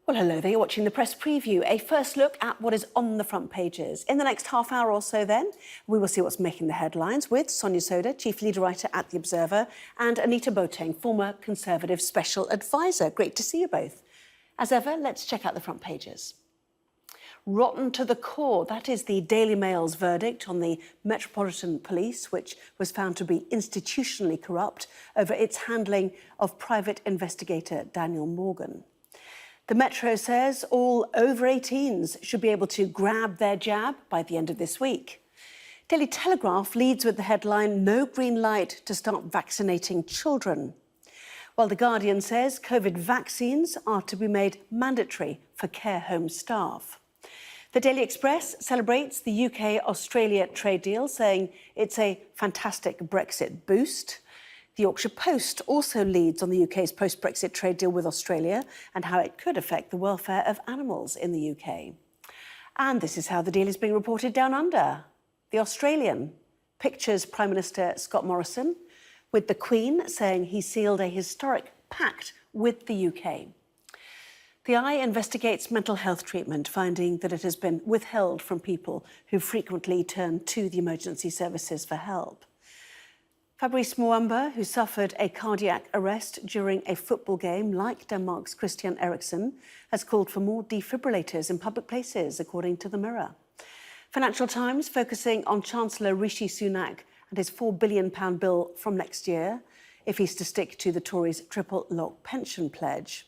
Well, hello there. You're watching the press preview, a first look at what is on the front pages. In the next half hour or so then, we will see what's making the headlines with Sonia Sodha, Chief Leader Writer at The Observer, and Anita Boateng, former Conservative Special Advisor. Great to see you both. As ever, let's check out the front pages. Rotten to the core, that is the Daily Mail's verdict on the Metropolitan Police, which was found to be institutionally corrupt over its handling of private investigator Daniel Morgan. The Metro says all over 18s should be able to grab their jab by the end of this week. Daily Telegraph leads with the headline, "No green light to start vaccinating children." While The Guardian says COVID vaccines are to be made mandatory for care home staff. The Daily Express celebrates the UK-Australia trade deal, saying it's a fantastic Brexit boost. The Yorkshire Post also leads on the UK's post-Brexit trade deal with Australia and how it could affect the welfare of animals in the UK. And this is how the deal is being reported down under. The Australian pictures Prime Minister Scott Morrison with the Queen saying he sealed a historic pact with the UK. The Eye investigates mental health treatment, finding that it has been withheld from people who frequently turn to the emergency services for help. Fabrice Muamba, who suffered a cardiac arrest during a football game like Denmark's Christian Eriksen, has called for more defibrillators in public places, according to The Mirror. Financial Times focusing on Chancellor Rishi Sunak and his £4 billion bill from next year, if he's to stick to the Tories' triple lock pension pledge.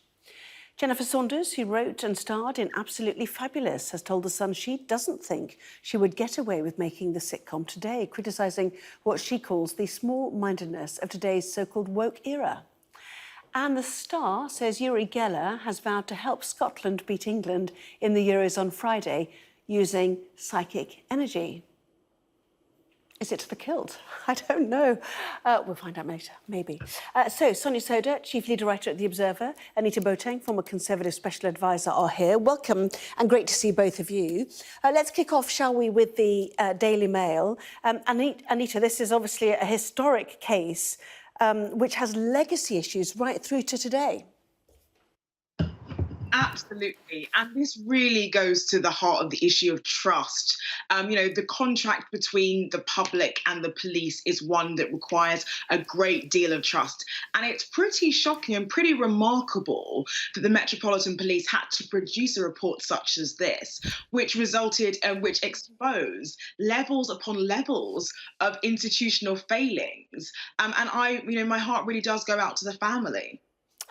Jennifer Saunders, who wrote and starred in Absolutely Fabulous, has told The Sun she doesn't think she would get away with making the sitcom today, criticising what she calls the small-mindedness of today's so-called woke era. And The Star says Uri Geller has vowed to help Scotland beat England in the Euros on Friday using psychic energy. Is it to the kilt? I don't know. We'll find out later, maybe. So, Sonia Sodha, Chief Leader Writer at The Observer, Anita Boateng, former Conservative Special Advisor, are here. Welcome, and great to see both of you. Let's kick off, shall we, with the Daily Mail. Anita, this is obviously a historic case which has legacy issues right through to today. Absolutely. And this really goes to the heart of the issue of trust. The contract between the public and the police is one that requires a great deal of trust. And it's pretty shocking and pretty remarkable that the Metropolitan Police had to produce a report such as this, which exposed levels upon levels of institutional failings. My heart really does go out to the family.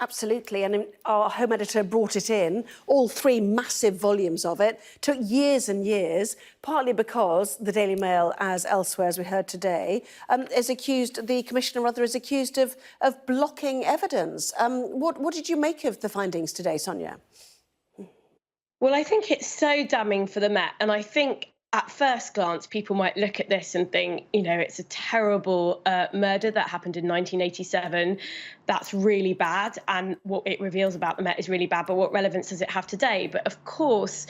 Absolutely, and our home editor brought it in, all three massive volumes of it. Took years and years, partly because the Daily Mail, as elsewhere, as we heard today, the Commissioner is accused of blocking evidence. What did you make of the findings today, Sonia? Well, I think it's so damning for the Met, and I think at first glance, people might look at this and think, it's a terrible murder that happened in 1987. That's really bad. And what it reveals about the Met is really bad. But what relevance does it have today? But of course,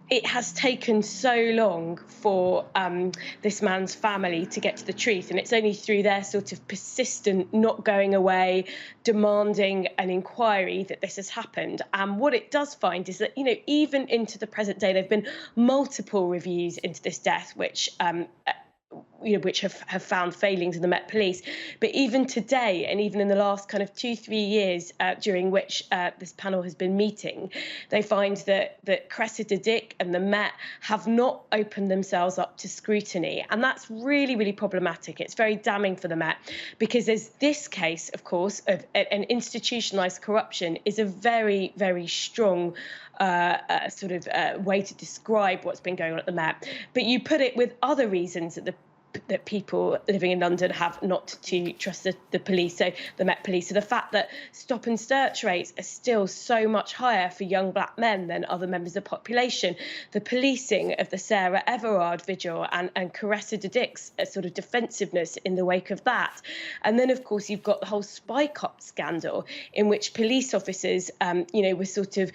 it has taken so long for this man's family to get to the truth. And it's only through their sort of persistent not going away, demanding an inquiry that this has happened. And what it does find is that, even into the present day, there have been multiple reviews into this death, which have found failings in the Met Police. But even today, and even in the last kind of 2-3 years during which this panel has been meeting, they find that Cressida Dick and the Met have not opened themselves up to scrutiny. And that's really, really problematic. It's very damning for the Met, because there's this case, of course, of an institutionalised corruption is a very, very strong way to describe what's been going on at the Met. But you put it with other reasons that people living in London have not to trust the police, so the Met Police. So the fact that stop and search rates are still so much higher for young black men than other members of the population, the policing of the Sarah Everard vigil and Cressida Dick's sort of defensiveness in the wake of that. And then, of course, you've got the whole spy cop scandal in which police officers, were sort of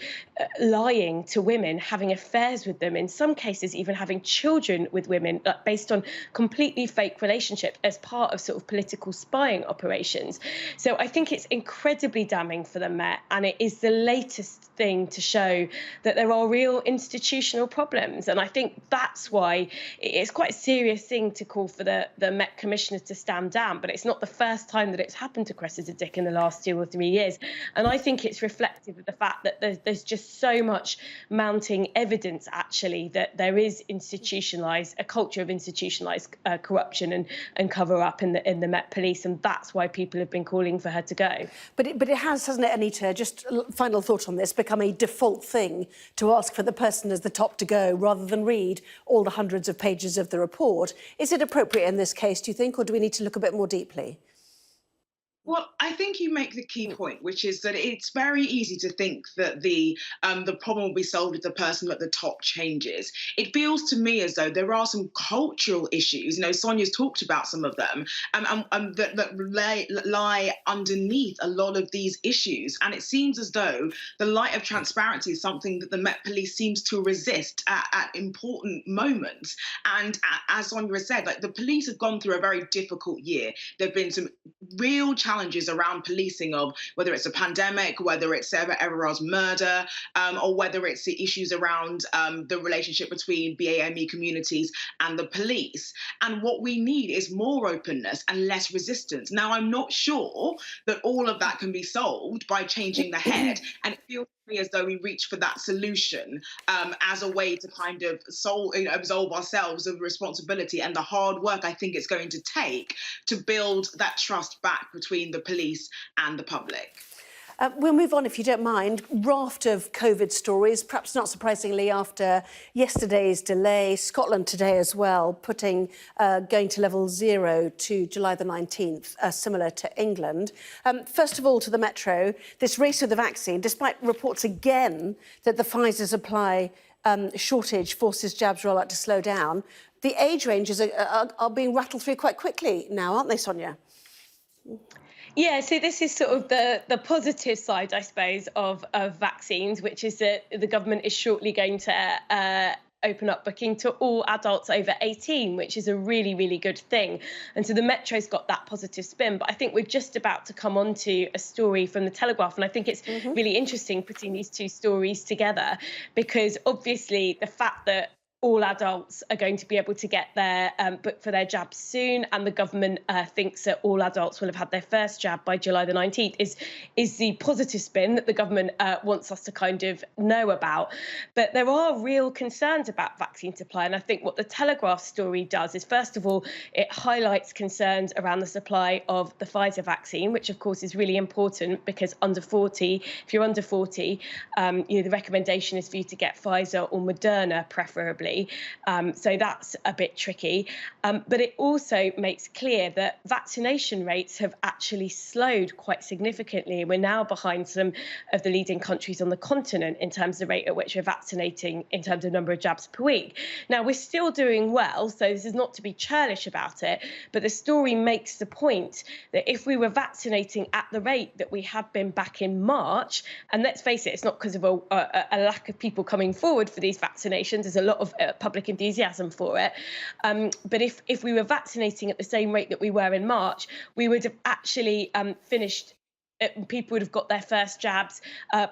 lying to women, having affairs with them, in some cases even having children with women, based on complete completely fake relationship as part of sort of political spying operations. So I think it's incredibly damning for the Met, and it is the latest thing to show that there are real institutional problems. And I think that's why it's quite a serious thing to call for the Met Commissioner to stand down, but it's not the first time that it's happened to Cressida Dick in the last 2 or 3 years. And I think it's reflective of the fact that there's just so much mounting evidence, actually, that there is a culture of institutionalised corruption and cover-up in the Met Police, and that's why people have been calling for her to go. But it has, hasn't it, Anita, just final thought on this, become a default thing to ask for the person as the top to go rather than read all the hundreds of pages of the report. Is it appropriate in this case, do you think, or do we need to look a bit more deeply? Well, I think you make the key point, which is that it's very easy to think that the problem will be solved if the person at the top changes. It feels to me as though there are some cultural issues. You know, Sonia's talked about some of them, that lie underneath a lot of these issues. And it seems as though the light of transparency is something that the Met Police seems to resist at important moments. And as Sonia has said, like, the police have gone through a very difficult year. There have been some real challenges around policing, of whether it's a pandemic, whether it's Everard's murder, or whether it's the issues around the relationship between BAME communities and the police. And what we need is more openness and less resistance. Now, I'm not sure that all of that can be solved by changing the head, and it feels to me as though we reach for that solution as a way to kind of absolve ourselves of responsibility and the hard work I think it's going to take to build that trust back between the police and the public. We'll move on, if you don't mind. Raft of COVID stories, perhaps not surprisingly after yesterday's delay. Scotland today as well, going to level 0 to July the 19th, similar to England. First of all, to the Metro, this race with the vaccine, despite reports again that the Pfizer supply shortage forces jabs rollout to slow down, the age ranges are being rattled through quite quickly now, aren't they, Sonia? Yeah, so this is sort of the positive side, I suppose, of vaccines, which is that the government is shortly going to open up booking to all adults over 18, which is a really, really good thing. And so the Metro's got that positive spin. But I think we're just about to come on to a story from the Telegraph. And I think it's really interesting putting these two stories together, because obviously the fact that all adults are going to be able to get their book for their jabs soon, and the government thinks that all adults will have had their first jab by July the 19th is the positive spin that the government wants us to kind of know about. But there are real concerns about vaccine supply, and I think what the Telegraph story does is, first of all, it highlights concerns around the supply of the Pfizer vaccine, which of course is really important because if you're under 40, the recommendation is for you to get Pfizer or Moderna preferably. So that's a bit tricky. But it also makes clear that vaccination rates have actually slowed quite significantly. We're now behind some of the leading countries on the continent in terms of the rate at which we're vaccinating in terms of number of jabs per week. Now, we're still doing well, so this is not to be churlish about it, but the story makes the point that if we were vaccinating at the rate that we had been back in March, and let's face it, it's not because of a lack of people coming forward for these vaccinations, there's a lot of public enthusiasm for it. But if we were vaccinating at the same rate that we were in March, we would have actually finished. People would have got their first jabs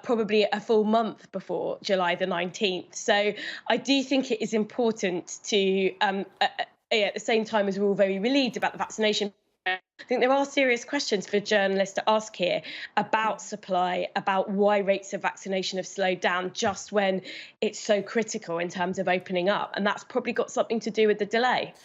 probably a full month before July the 19th. So I do think it is important to, at the same time as we're all very relieved about the vaccination, I think there are serious questions for journalists to ask here about supply, about why rates of vaccination have slowed down just when it's so critical in terms of opening up. And that's probably got something to do with the delay.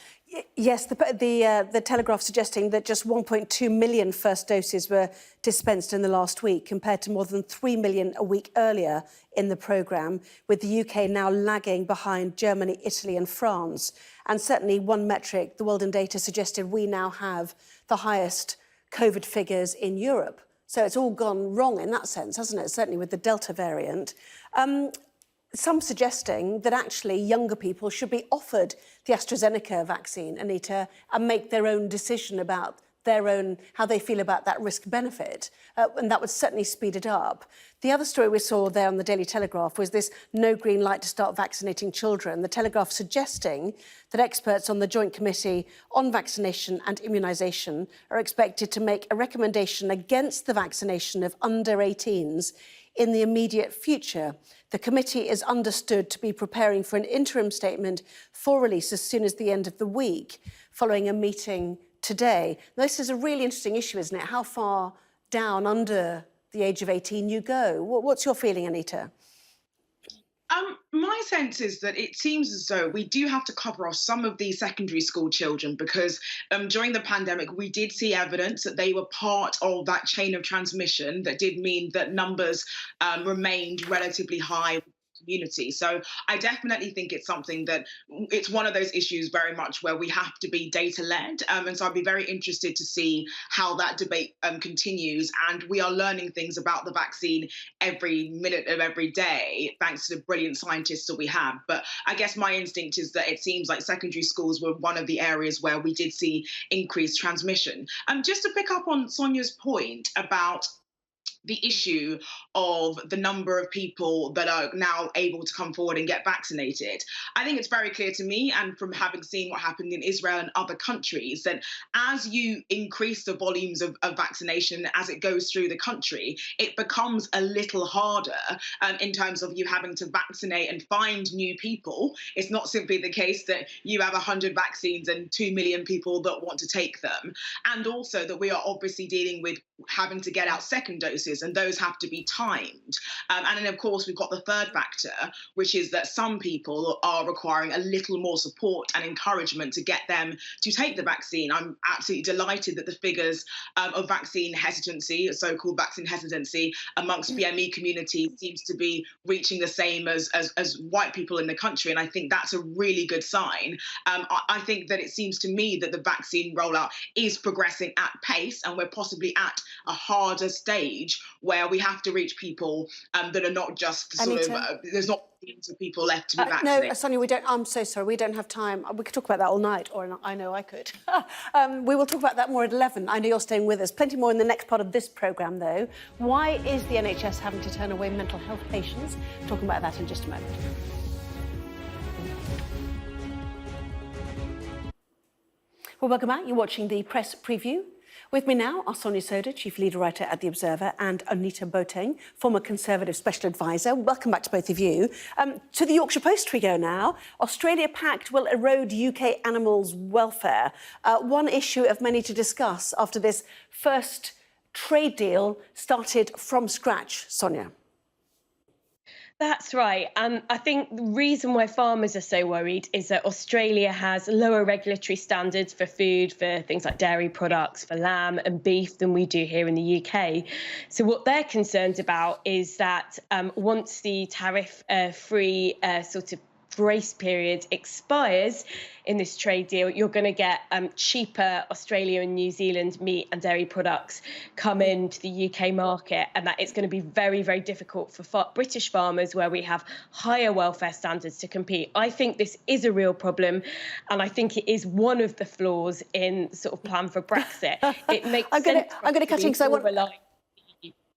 Yes, the Telegraph suggesting that just 1.2 million first doses were dispensed in the last week, compared to more than 3 million a week earlier in the programme, with the UK now lagging behind Germany, Italy and France. And certainly one metric, the World in Data, suggested we now have the highest COVID figures in Europe. So it's all gone wrong in that sense, hasn't it? Certainly with the Delta variant. Some suggesting that actually younger people should be offered the AstraZeneca vaccine, Anita, and make their own decision about how they feel about that risk-benefit, and that would certainly speed it up. The other story we saw there on the Daily Telegraph was this no green light to start vaccinating children. The Telegraph suggesting that experts on the Joint Committee on Vaccination and Immunisation are expected to make a recommendation against the vaccination of under 18s in the immediate future. The committee is understood to be preparing for an interim statement for release as soon as the end of the week, following a meeting today. This is a really interesting issue, isn't it? How far down under the age of 18 you go. What's your feeling, Anita? My sense is that it seems as though we do have to cover off some of these secondary school children because during the pandemic, we did see evidence that they were part of that chain of transmission that did mean that numbers remained relatively high community. So I definitely think it's something that it's one of those issues very much where we have to be data led. And so I'd be very interested to see how that debate continues. And we are learning things about the vaccine every minute of every day, thanks to the brilliant scientists that we have. But I guess my instinct is that it seems like secondary schools were one of the areas where we did see increased transmission. Just to pick up on Sonia's point about the issue of the number of people that are now able to come forward and get vaccinated. I think it's very clear to me, and from having seen what happened in Israel and other countries, that as you increase the volumes of vaccination as it goes through the country, it becomes a little harder in terms of you having to vaccinate and find new people. It's not simply the case that you have 100 vaccines and 2 million people that want to take them. And also that we are obviously dealing with having to get out second doses, and those have to be timed. And then, of course, we've got the third factor, which is that some people are requiring a little more support and encouragement to get them to take the vaccine. I'm absolutely delighted that the figures of vaccine hesitancy, so-called vaccine hesitancy, amongst BME community seems to be reaching the same as white people in the country. And I think that's a really good sign. I think that it seems to me that the vaccine rollout is progressing at pace, and we're possibly at a harder stage where we have to reach people that are not just sort of, there's not millions of people left to be vaccinated. No, Sonia, we don't, I'm so sorry, we don't have time. We could talk about that all night, or I know I could. We will talk about that more at 11. I know you're staying with us. Plenty more in the next part of this programme, though. Why is the NHS having to turn away mental health patients? Talking about that in just a moment. Well, welcome back. You're watching the press preview. With me now are Sonia Sodha, Chief Leader Writer at The Observer, and Anita Boateng, former Conservative Special Advisor. Welcome back to both of you. To the Yorkshire Post we go now. Australia pact will erode UK animals' welfare. One issue of many to discuss after this first trade deal started from scratch. Sonia. That's right. And I think the reason why farmers are so worried is that Australia has lower regulatory standards for food, for things like dairy products, for lamb and beef than we do here in the UK. So what they're concerned about is that once the tariff-free sort of grace period expires in this trade deal, you're going to get cheaper Australia and New Zealand meat and dairy products come into the UK market, and that it's going to be very, very difficult for British farmers, where we have higher welfare standards, to compete. I think this is a real problem, and I think it is one of the flaws in the sort of plan for Brexit. It makes I'm going to cut in because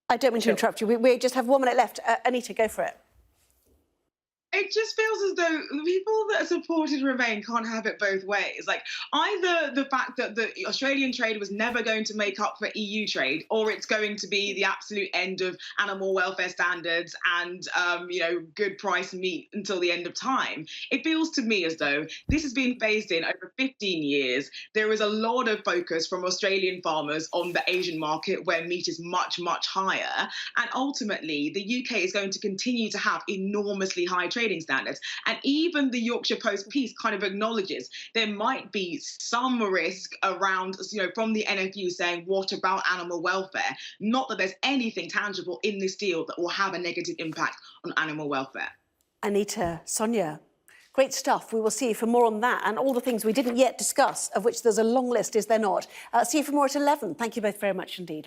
I don't mean to interrupt you. We just have 1 minute left. Anita, go for it. It just feels as though the people that supported Remain can't have it both ways. Like, either the fact that the Australian trade was never going to make up for EU trade, or it's going to be the absolute end of animal welfare standards and, good price meat until the end of time. It feels to me as though this has been phased in over 15 years. There is a lot of focus from Australian farmers on the Asian market, where meat is much, much higher. And ultimately, the UK is going to continue to have enormously high trading standards. And even the Yorkshire Post piece kind of acknowledges there might be some risk around, from the NFU saying, what about animal welfare? Not that there's anything tangible in this deal that will have a negative impact on animal welfare. Anita, Sonia, great stuff. We will see you for more on that and all the things we didn't yet discuss, of which there's a long list, is there not? See you for more at 11. Thank you both very much indeed.